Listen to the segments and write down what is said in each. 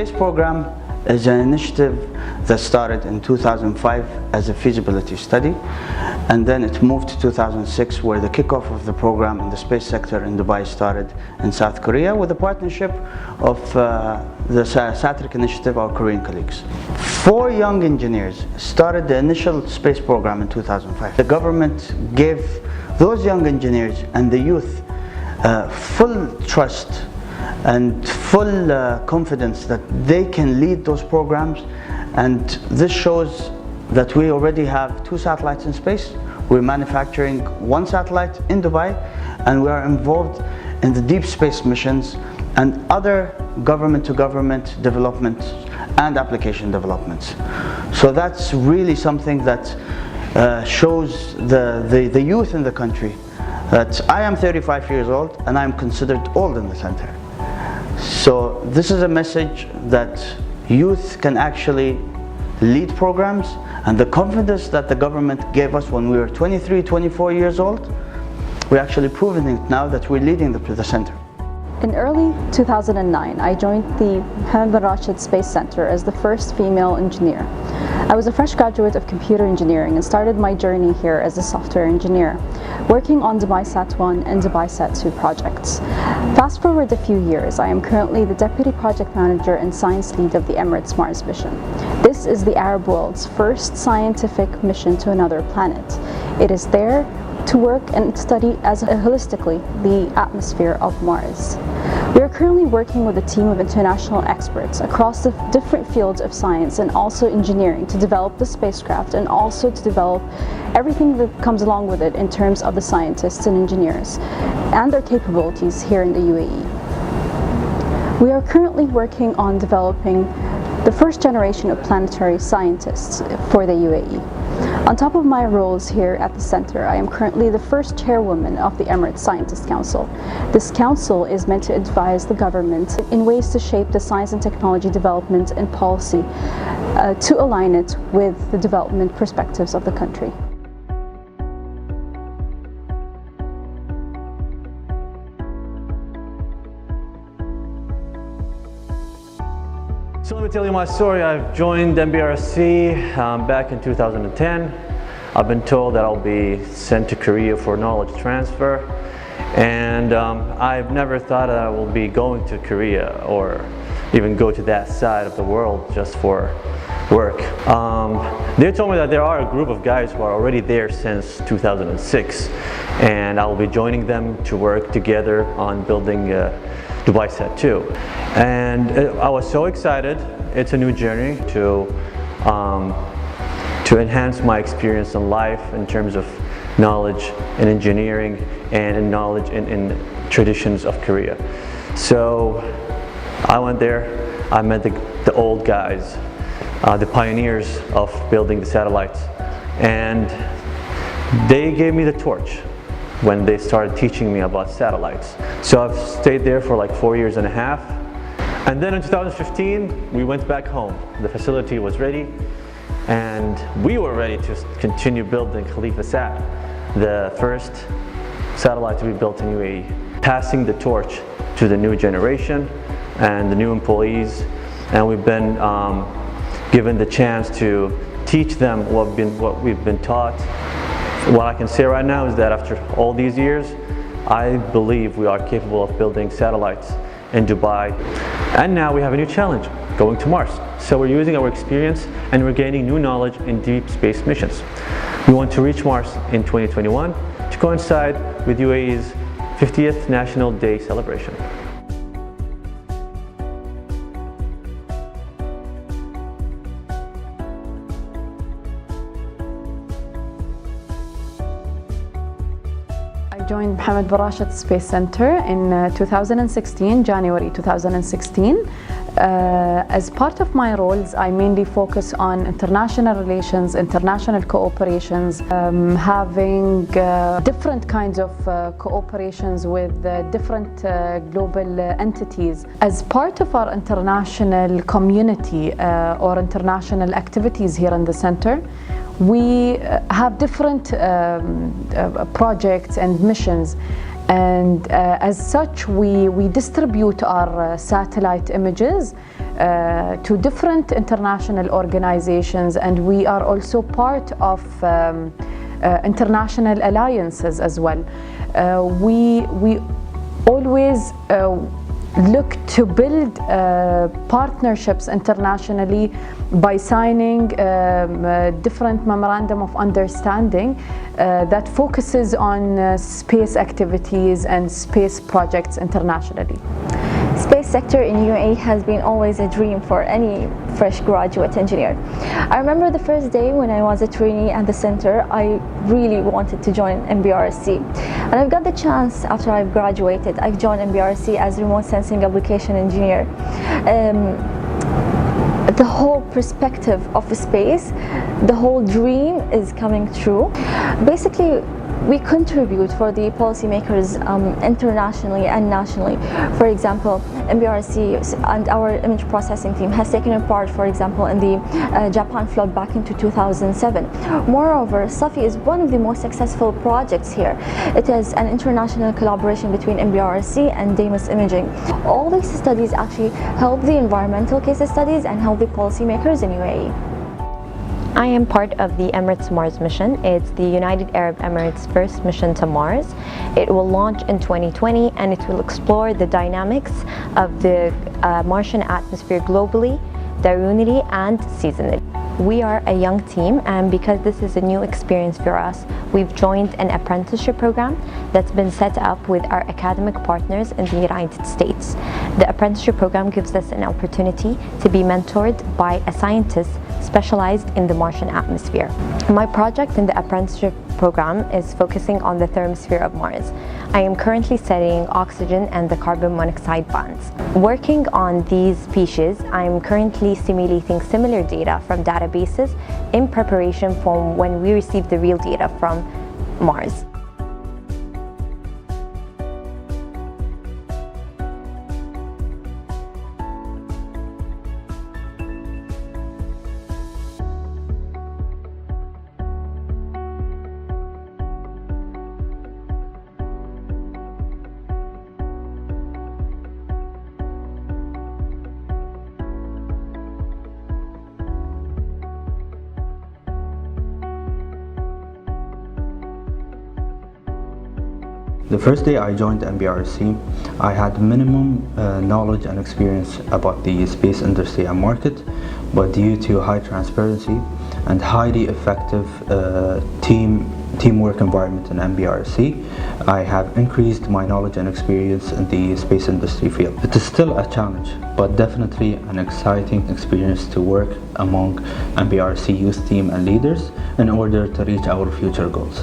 space program is an initiative that started in 2005 as a feasibility study, and then it moved to 2006 where the kickoff of the program in the space sector in Dubai started in South Korea with a partnership of the SATRIC initiative, our Korean colleagues. 4 young engineers started the initial space program in 2005. The government gave those young engineers and the youth full trust and full confidence that they can lead those programs, and this shows that we already have 2 satellites in space. We're manufacturing 1 satellite in Dubai, and we are involved in the deep space missions and other government-to-government developments and application developments. So that's really something that shows the youth in the country that I am 35 years old and I'm considered old in the center. So this is a message that youth can actually lead programs, and the confidence that the government gave us when we were 23, 24 years old, we're actually proving it now that we're leading the center. In early 2009, I joined the Mohammed bin Rashid Space Center as the first female engineer. I was a fresh graduate of computer engineering and started my journey here as a software engineer, working on DubaiSat-1 and DubaiSat-2 projects. Fast forward a few years, I am currently the Deputy Project Manager and Science Lead of the Emirates Mars mission. This is the Arab world's first scientific mission to another planet. It is there to work and study as holistically the atmosphere of Mars. We are currently working with a team of international experts across the different fields of science and also engineering to develop the spacecraft, and also to develop everything that comes along with it in terms of the scientists and engineers and their capabilities here in the UAE. We are currently working on developing the first generation of planetary scientists for the UAE. On top of my roles here at the center, I am currently the first chairwoman of the Emirates Scientist Council. This council is meant to advise the government in ways to shape the science and technology development and policy to align it with the development perspectives of the country. So let me tell you my story. I've joined MBRSC back in 2010. I've been told that I'll be sent to Korea for knowledge transfer, and I've never thought that I will be going to Korea or even go to that side of the world just for work. They told me that there are a group of guys who are already there since 2006, and I will be joining them to work together on building DubaiSat-2. And I was so excited. It's a new journey to enhance my experience in life in terms of knowledge in engineering and in knowledge in traditions of Korea. So I went there, I met the old guys, the pioneers of building the satellites, and they gave me the torch when they started teaching me about satellites. So I've stayed there for like 4 years and a half. And then in 2015, we went back home. The facility was ready, and we were ready to continue building Khalifa-Sat, the first satellite to be built in UAE, passing the torch to the new generation and the new employees. And we've been given the chance to teach them what we've been taught. What I can say right now is that after all these years, I believe we are capable of building satellites in Dubai. And now we have a new challenge, going to Mars. So we're using our experience and we're gaining new knowledge in deep space missions. We want to reach Mars in 2021 to coincide with UAE's 50th National Day celebration. I joined Mohammed bin Rashid Space Center in 2016, January 2016. As part of my roles, I mainly focus on international relations, international cooperations, having different kinds of cooperations with different global entities. As part of our international community or international activities here in the center, we have different projects and missions, and as such we distribute our satellite images to different international organizations, and we are also part of international alliances as well. We always look to build partnerships internationally by signing different memorandum of understanding that focuses on space activities and space projects internationally. Space sector in UAE has been always a dream for any fresh graduate engineer. I remember the first day when I was a trainee at the center, I really wanted to join MBRSC. And I've got the chance after I've graduated. I've joined MBRSC as remote sensing application engineer. The whole perspective of space, the whole dream is coming true. Basically, we contribute for the policymakers internationally and nationally. For example, MBRSC and our image processing team has taken a part, for example, in the Japan flood back into 2007. Moreover, SAFI is one of the most successful projects here. It is an international collaboration between MBRSC and Damas Imaging. All these studies actually help the environmental case studies and help the policymakers in UAE. I am part of the Emirates Mars mission. It's the United Arab Emirates' first mission to Mars. It will launch in 2020 and it will explore the dynamics of the Martian atmosphere globally, diurnally and seasonally. We are a young team, and because this is a new experience for us, we've joined an apprenticeship program that's been set up with our academic partners in the United States. The apprenticeship program gives us an opportunity to be mentored by a scientist specialized in the Martian atmosphere. My project in the apprenticeship program is focusing on the thermosphere of Mars. I am currently studying oxygen and the carbon monoxide bonds. Working on these species, I am currently simulating similar data from databases in preparation for when we receive the real data from Mars. The first day I joined MBRSC, I had minimum knowledge and experience about the space industry and market, but due to high transparency and highly effective teamwork environment in MBRSC, I have increased my knowledge and experience in the space industry field. It is still a challenge, but definitely an exciting experience to work among MBRSC youth team and leaders in order to reach our future goals.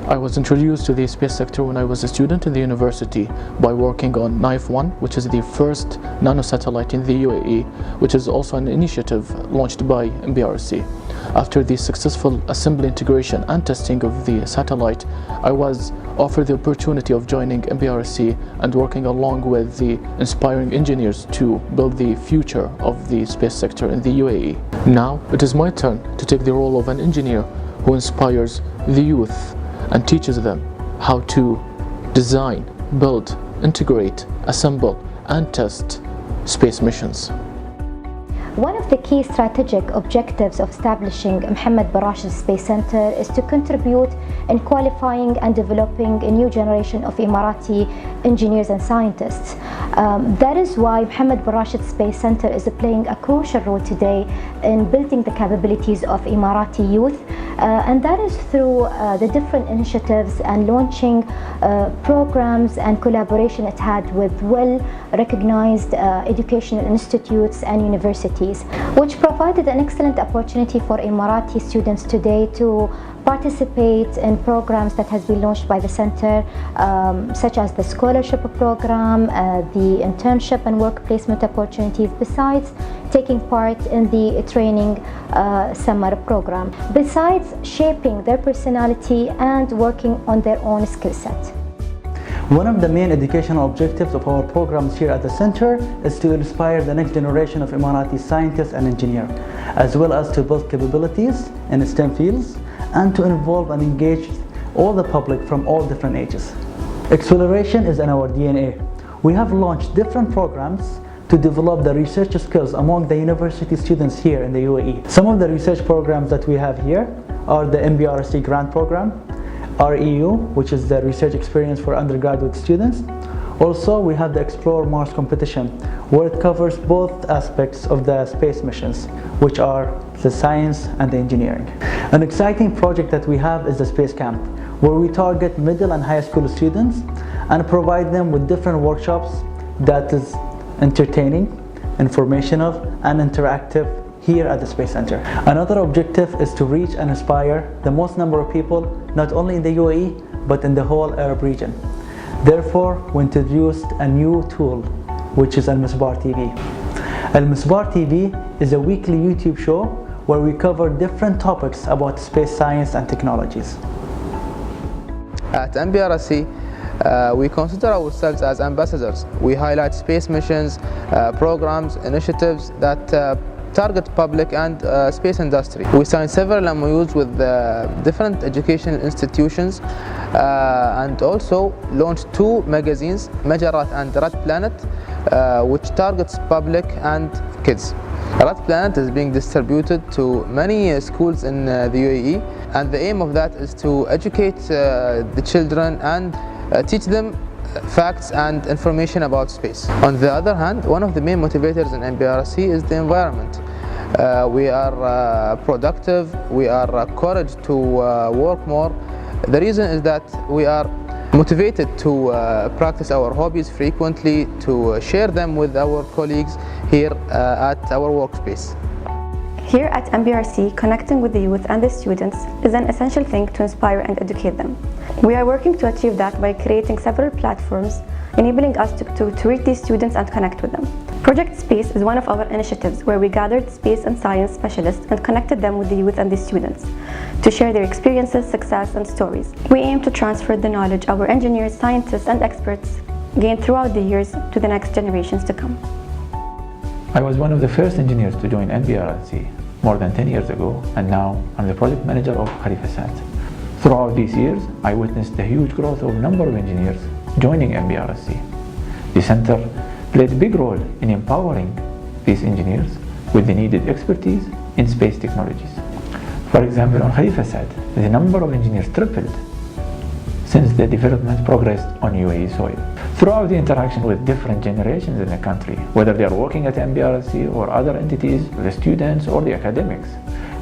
I was introduced to the space sector when I was a student in the university by working on Knife 1, which is the first nanosatellite in the UAE, which is also an initiative launched by MBRSC. After the successful assembly, integration and testing of the satellite, I was offered the opportunity of joining MBRSC and working along with the inspiring engineers to build the future of the space sector in the UAE. Now it is my turn to take the role of an engineer who inspires the youth and teaches them how to design, build, integrate, assemble and test space missions. One of the key strategic objectives of establishing Mohammed bin Rashid Space Center is to contribute in qualifying and developing a new generation of Emirati engineers and scientists. That is why Mohammed bin Rashid Space Center is playing a crucial role today in building the capabilities of Emirati youth, and that is through the different initiatives and launching programs and collaboration it had with well-recognized educational institutes and universities, which provided an excellent opportunity for Emirati students today to participate in programs that has been launched by the center, such as the scholarship program, the internship and work placement opportunities, besides taking part in the training summer program, besides shaping their personality and working on their own skill set. One of the main educational objectives of our programs here at the center is to inspire the next generation of Emirati scientists and engineers, as well as to build capabilities in STEM fields and to involve and engage all the public from all different ages. Acceleration is in our DNA. We have launched different programs to develop the research skills among the university students here in the UAE. Some of the research programs that we have here are the MBRSC grant program, REU, which is the research experience for undergraduate students. Also, we have the Explore Mars competition, where it covers both aspects of the space missions, which are the science and the engineering. An exciting project that we have is the Space Camp, where we target middle and high school students and provide them with different workshops that is entertaining, informational, and interactive here at the Space Center. Another objective is to reach and inspire the most number of people, not only in the UAE, but in the whole Arab region. Therefore, we introduced a new tool, which is Al-Misbar TV. Al-Misbar TV is a weekly YouTube show where we cover different topics about space science and technologies. At MBRSC, we consider ourselves as ambassadors. We highlight space missions, programs, initiatives that target public and space industry. We signed several MOUs with different educational institutions and also launched 2 magazines, Majarat and Red Planet, which targets public and kids. Red Planet is being distributed to many schools in the UAE, and the aim of that is to educate the children and teach them facts and information about space. On the other hand, one of the main motivators in MBRSC is the environment. We are productive, we are encouraged to work more. The reason is that we are motivated to practice our hobbies frequently, to share them with our colleagues here at our workspace. Here at MBRC, connecting with the youth and the students is an essential thing to inspire and educate them. We are working to achieve that by creating several platforms, enabling us to reach these students and connect with them. Project Space is one of our initiatives where we gathered space and science specialists and connected them with the youth and the students to share their experiences, success, and stories. We aim to transfer the knowledge our engineers, scientists, and experts gained throughout the years to the next generations to come. I was one of the first engineers to join MBRSC more than 10 years ago, and now I'm the project manager of Sat. Throughout these years, I witnessed the huge growth of number of engineers joining MBRSC. The center played a big role in empowering these engineers with the needed expertise in space technologies. For example, on Sat, the number of engineers tripled since the development progressed on UAE soil. Throughout the interaction with different generations in the country, whether they are working at MBRSC or other entities, the students or the academics,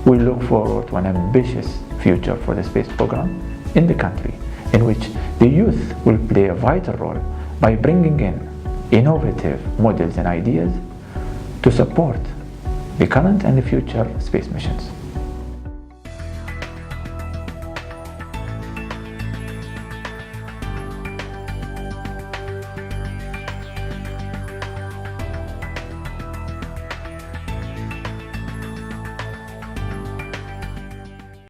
we look forward to an ambitious future for the space program in the country, in which the youth will play a vital role by bringing in innovative models and ideas to support the current and the future space missions.